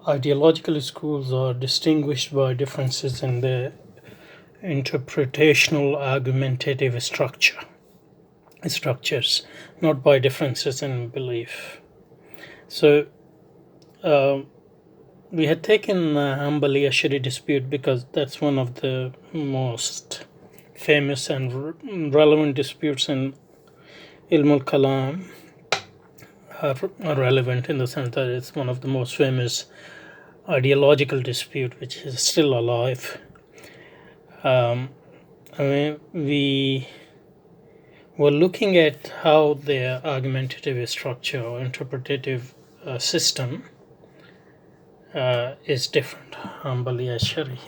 Ideological schools are distinguished by differences in their interpretational argumentative structures, not by differences in belief. So we had taken Hanbali Ashari dispute because that's one of the most famous and relevant disputes in Ilm al-Kalam. Are relevant in the sense that it's one of the most famous ideological dispute which is still alive. We were looking at how their argumentative structure or interpretative system is different, Hanbali Ashari.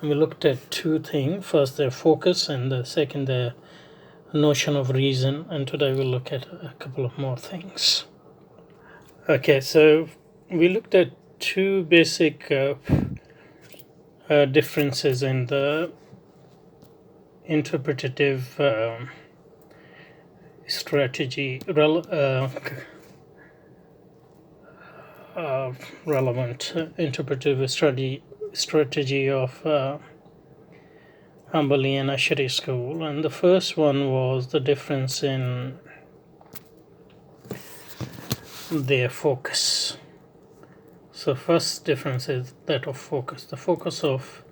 And we looked at two things. First, their focus, and the second, their notion of reason. And today we'll look at a couple of more things. Okay, so we looked at two basic differences in the interpretative relevant interpretative strategy of Hanbali and Ashari school. And the first one was the difference in their focus. So first difference is that of focus. The focus of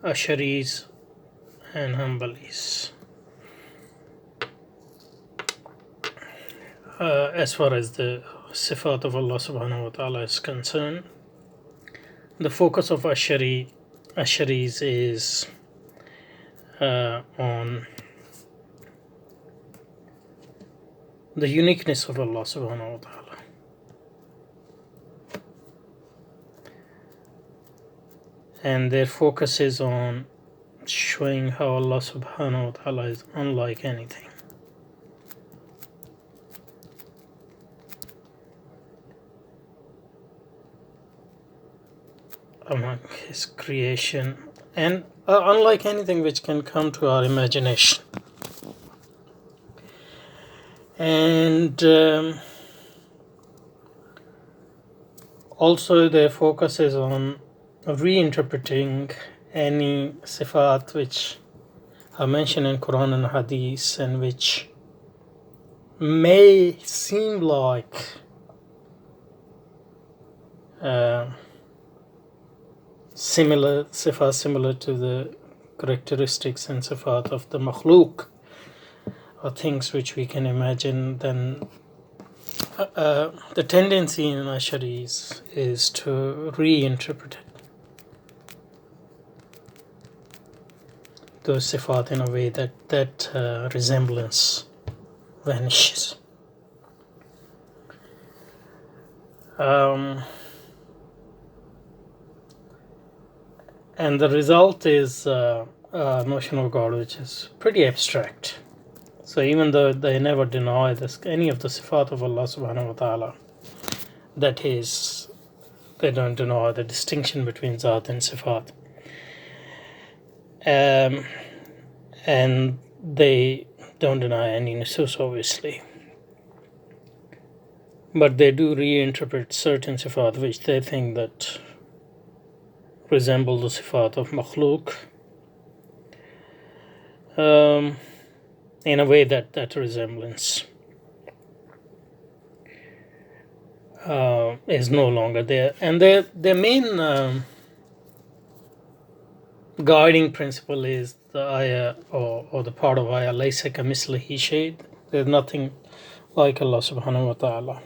Asharis and Hanbalis. As far as the Sifat of Allah subhanahu wa ta'ala is concerned, the focus of Asharis is on the uniqueness of Allah subhanahu wa ta'ala. And their focus is on showing how Allah subhanahu wa ta'ala is unlike anything among His creation, and unlike anything which can come to our imagination. And also their focus is on reinterpreting any sifat which are mentioned in Quran and Hadith and which may seem like similar to the characteristics and sifat of the makhluk, or things which we can imagine. Then the tendency in Asharis is to reinterpret it, those sifat, in a way that resemblance vanishes. And the result is a notion of God which is pretty abstract. So even though they never deny any of the sifat of Allah subhanahu wa ta'ala, that is, they don't deny the distinction between Zat and Sifat. And they don't deny any nusus, obviously. But they do reinterpret certain Sifat which they think that resemble the Sifat of makhluk, in a way that resemblance is no longer there. And their main guiding principle is the ayah, or the part of ayah, laysa kamithlihi shay. There's nothing like Allah subhanahu wa ta'ala.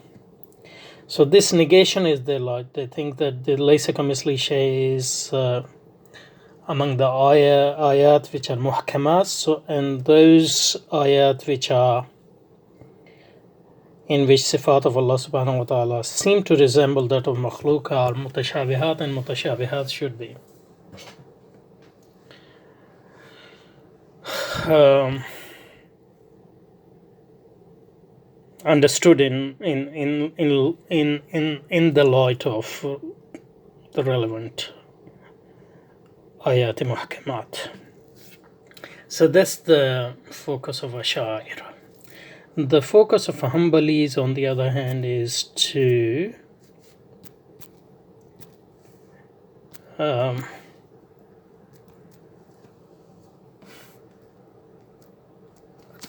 So this negation is their light. They think that the laysa kamithlihi shay is among the ayat which are muhkamat, and those ayat which are in which sifat of Allah subhanahu wa ta'ala seem to resemble that of makhluk are mutashabihat, and mutashabihat should be understood in the light of the relevant ayat muhkamat. So that's the focus of Ash'ari. The focus of Hanbalis, on the other hand, is to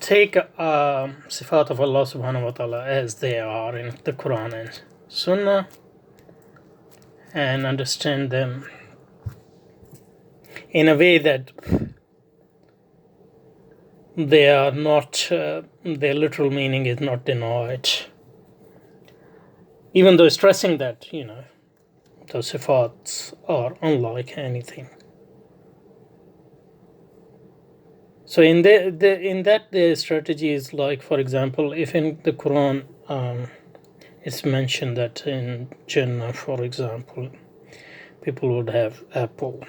take Sifat of Allah subhanahu wa ta'ala as they are in the Quran and Sunnah and understand them in a way that they are not, their literal meaning is not denied. Even though stressing that, the Sifats are unlike anything. So in that the strategy is like, for example, if in the Quran it's mentioned that in Jannah, for example, people would have apple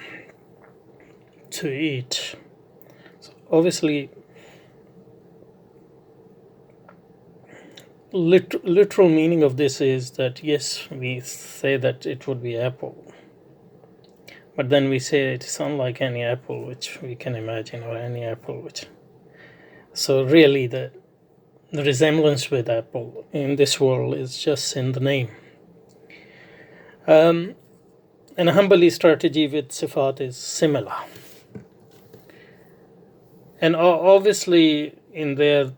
to eat. So obviously, literal meaning of this is that yes, we say that it would be apple, but then we say it is unlike any apple which we can imagine, or any apple which. So really, the resemblance with apple in this world is just in the name. And a Hanbali strategy with Sifat is similar. And obviously, in their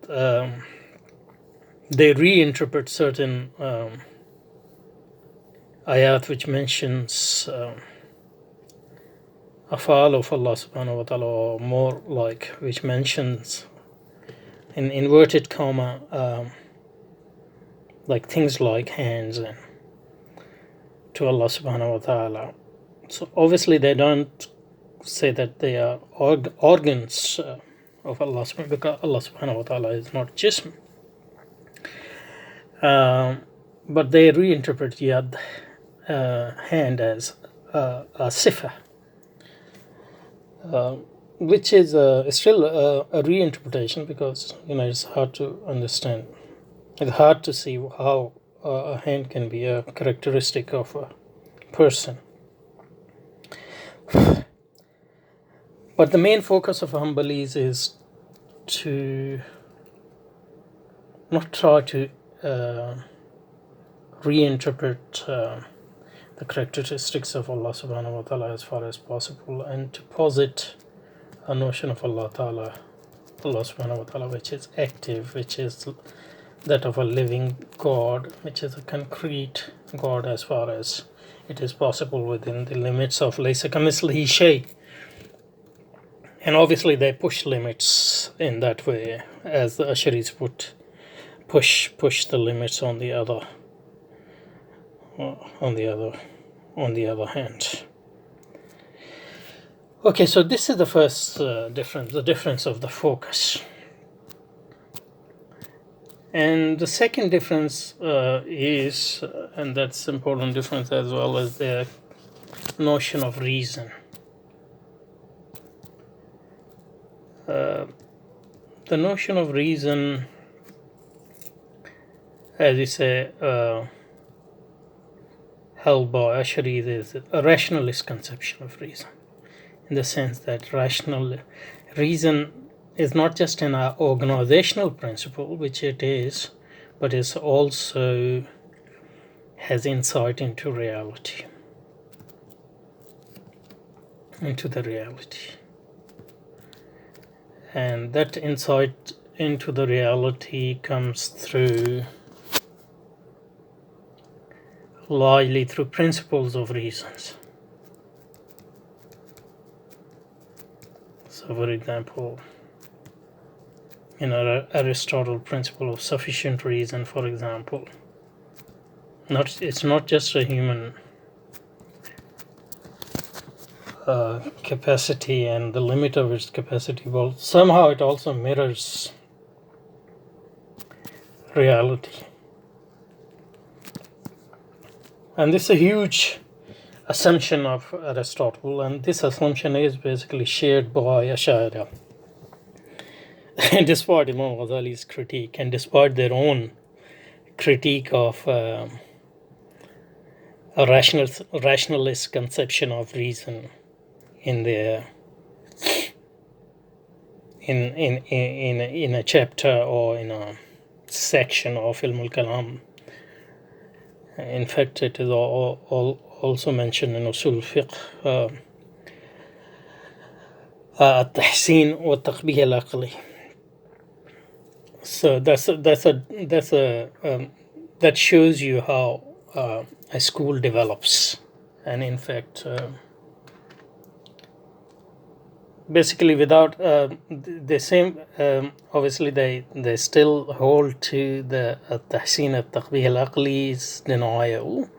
they reinterpret certain ayat which mentions afal of Allah subhanahu wa ta'ala, or more like which mentions in inverted comma like things like hands and to Allah subhanahu wa ta'ala. So obviously they don't say that they are organs of Allah subhanahu, because Allah subhanahu wa ta'ala is not jism. But they reinterpret yad, hand, as a sifa, which is still a reinterpretation, because it's hard to understand. It's hard to see how a hand can be a characteristic of a person. But the main focus of Hanbalis is to not try to reinterpret the characteristics of Allah subhanahu wa ta'ala as far as possible, and to posit a notion of Allah subhanahu wa ta'ala, which is active, which is that of a living God, which is a concrete God as far as it is possible within the limits of laysa kamithlihi shay. And obviously they push limits in that way, as the Asharis push the limits on the other hand. Okay, so this is the first difference, the difference of the focus. And the second difference is, and that's important difference as well, as the notion of reason. The notion of reason, as you say, held by Ashari, is a rationalist conception of reason, in the sense that rational reason is not just an organizational principle, which it is, but it also has insight into reality, into the reality. And that insight into the reality comes through largely through principles of reasons. So, for example, Aristotle principle of sufficient reason, for example, it's not just a human capacity and the limit of its capacity, but somehow it also mirrors reality. And this is a huge assumption of Aristotle, and this assumption is basically shared by Ashari. And despite Imam Ghazali's critique, and despite their own critique of a rationalist conception of reason in a chapter or in a section of Ilm al-Kalam. In fact, it is also mentioned in Usul al-Fiqh, التحسين والتقبيح العقلي. So that shows you how a school develops, and in fact, basically without the same, obviously they still hold to the tahsin al-taqbih al-aqli's denial,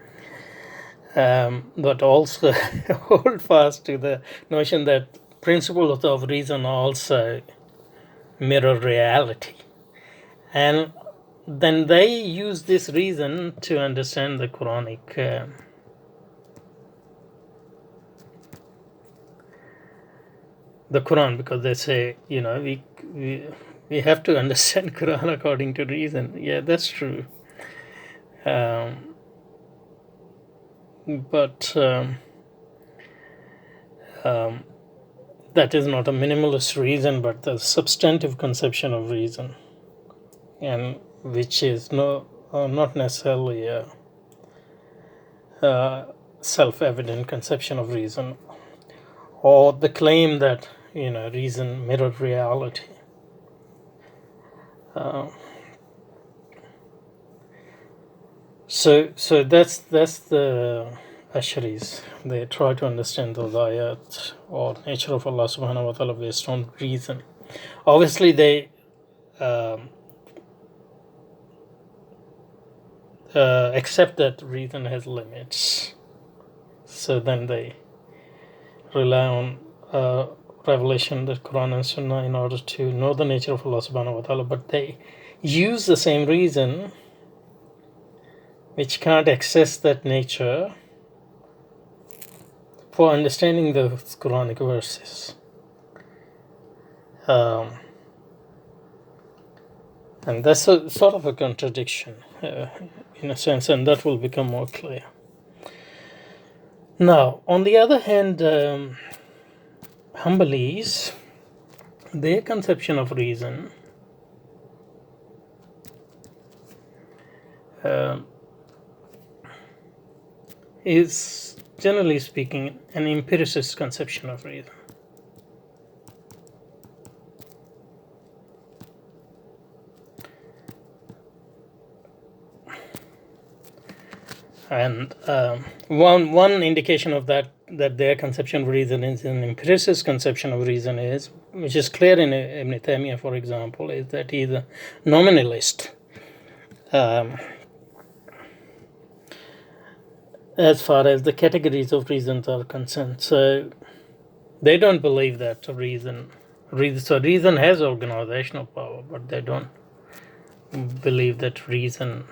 but also hold fast to the notion that principles of reason also mirror reality, and then they use this reason to understand the Quranic the Quran, because they say, we have to understand Quran according to reason. Yeah, that's true. But that is not a minimalist reason, but the substantive conception of reason, and which is not necessarily a self-evident conception of reason, or the claim that reason mirrored reality. So that's the Asharis. They try to understand those ayat or nature of Allah subhanahu wa ta'ala based on reason. Obviously they accept that reason has limits, so then they rely on revelation, the Quran and Sunnah, in order to know the nature of Allah subhanahu wa ta'ala, but they use the same reason which can't access that nature for understanding the Quranic verses. And that's a sort of a contradiction in a sense, and that will become more clear. Now, on the other hand, Hanbalis, their conception of reason is, generally speaking, an empiricist conception of reason. And one indication of that their conception of reason is an empiricist conception of reason is, which is clear in Ibn Taymiyyah, for example, is that he's a nominalist as far as the categories of reasons are concerned. So they don't believe that reason has organizational power, but they don't believe that reason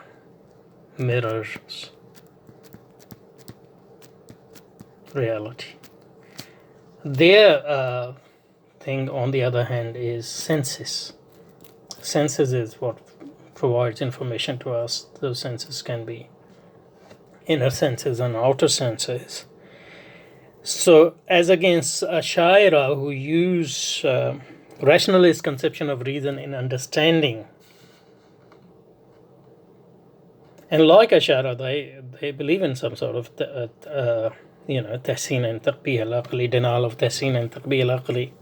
mirrors reality. Their thing, on the other hand, is senses. Senses is what provides information to us. Those senses can be inner senses and outer senses. So, as against Ashaira, who use rationalist conception of reason in understanding, and like Ashaira, they believe in some sort of tahsin and taqbih al-aqli, denial of tahsin and taqbih al-aqli.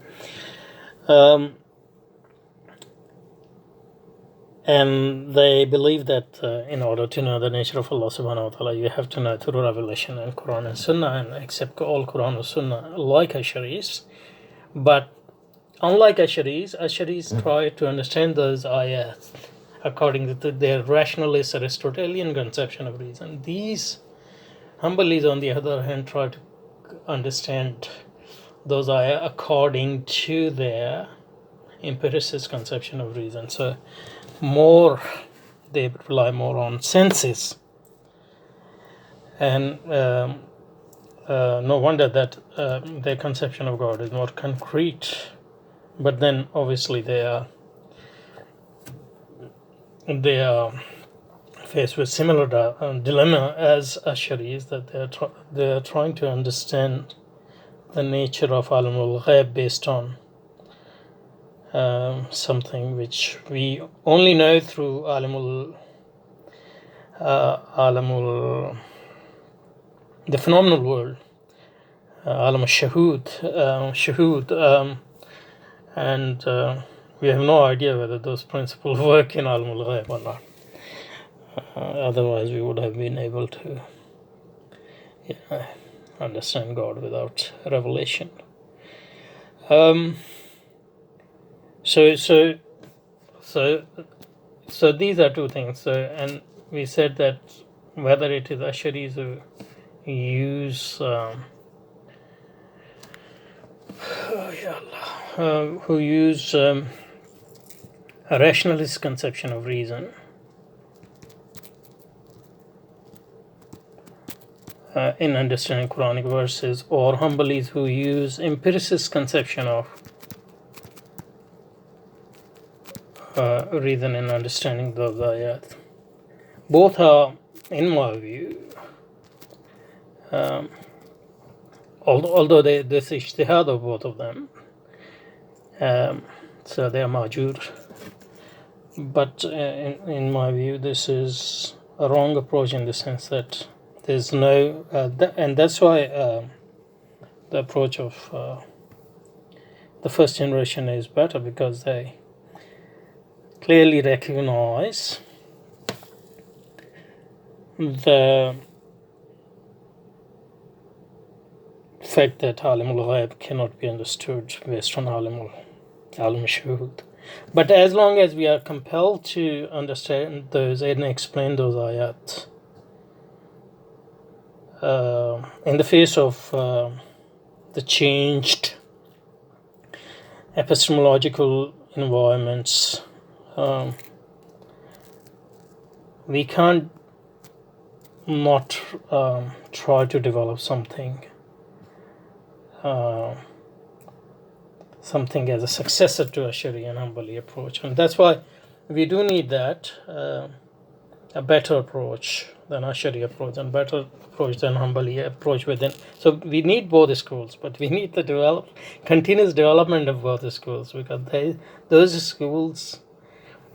And they believe that in order to know the nature of Allah subhanahu wa ta'ala, you have to know through revelation and Quran and Sunnah, and accept all Quran and Sunnah, like Asharis. But unlike Asharis try to understand those ayats according to their rationalist Aristotelian conception of reason. These Hanbalis, on the other hand, try to understand those ayats according to their empiricist conception of reason. So they rely more on senses, and no wonder that their conception of God is more concrete. But then obviously they are faced with similar dilemma as Asharis, that they are trying to understand the nature of Alam al-Ghaib based on something which we only know through alamul, the phenomenal world, alam al-shahud, and we have no idea whether those principles work in alam al-ghayb or not. Otherwise, we would have been able to understand God without revelation. So these are two things. So, and we said that whether it is Asharis who use a rationalist conception of reason, in understanding Quranic verses, or Hanbalis who use empiricist conception of reason in understanding those ayat. Both are, in my view, although this ijtihad of both of them, so they are majur, but in my view, this is a wrong approach in the sense that there's no, and that's why the approach of the first generation is better, because they clearly recognize the fact that alim al-ghayb cannot be understood based on alim al-shuhud. But as long as we are compelled to understand those and explain those ayat in the face of the changed epistemological environments, we can't not try to develop something as a successor to Ashari and Hanbali approach. And that's why we do need that, a better approach than Ashari approach and better approach than Hanbali approach within. So we need both the schools, but we need the continuous development of both the schools, because those schools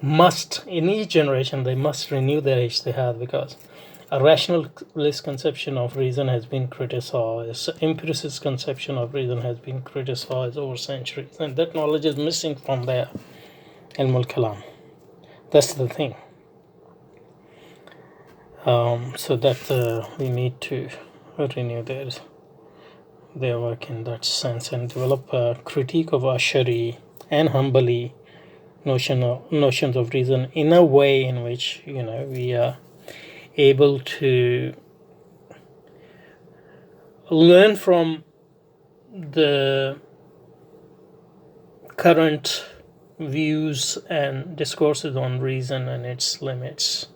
must, in each generation, they must renew their ijtihad, because a rationalist conception of reason has been criticized, empiricist conception of reason has been criticized over centuries, and that knowledge is missing from their ilm al-kalam. That's the thing. So that we need to renew their work in that sense and develop a critique of Ashari and Hanbali notions of reason in a way in which we are able to learn from the current views and discourses on reason and its limits,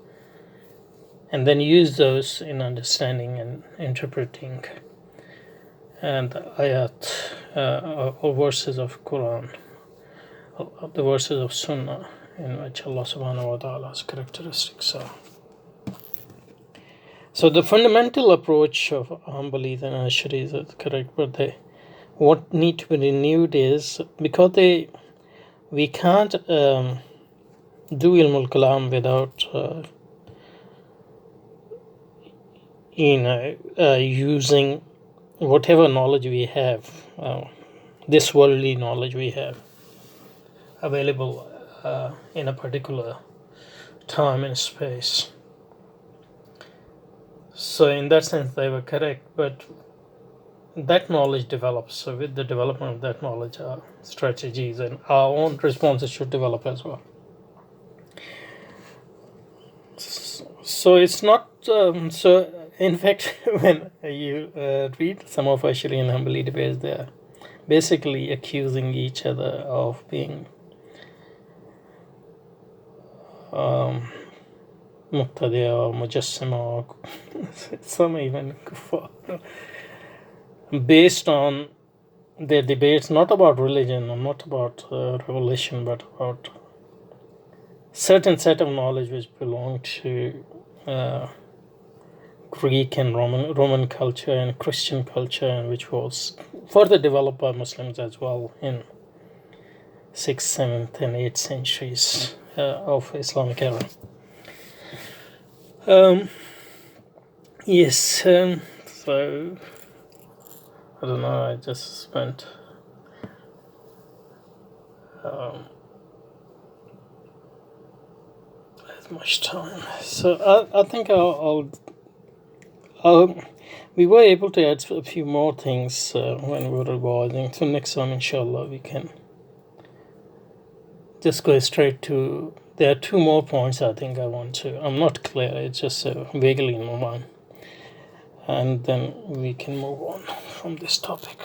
and then use those in understanding and interpreting and ayat or verses of Quran, the verses of Sunnah, in which Allah subhanahu wa ta'ala's characteristics are. So the fundamental approach of Hanbalis and Asharis is correct, but what need to be renewed is, because we can't do ilm al-kalam without using whatever knowledge we have, this worldly knowledge we have available in a particular time and space. So in that sense they were correct, but that knowledge develops. So with the development of that knowledge, our strategies and our own responses should develop as well. So it's not so in fact when you read some of Ashari and Hanbali debates, they are basically accusing each other of being Muqtadiya or Mujassima, or some even kuffar, based on their debates not about religion or not about revelation, but about certain set of knowledge which belong to Greek and Roman culture and Christian culture, and which was further developed by Muslims as well in 6th, 7th, and 8th centuries of Islamic era. Yes, so I don't know. I just spent as much time. So I think we were able to add a few more things when we were revising. So next time, inshallah, we can just go straight to. There are 2 more points I think I want to. I'm not clear. It's just vaguely in my mind, and then we can move on from this topic.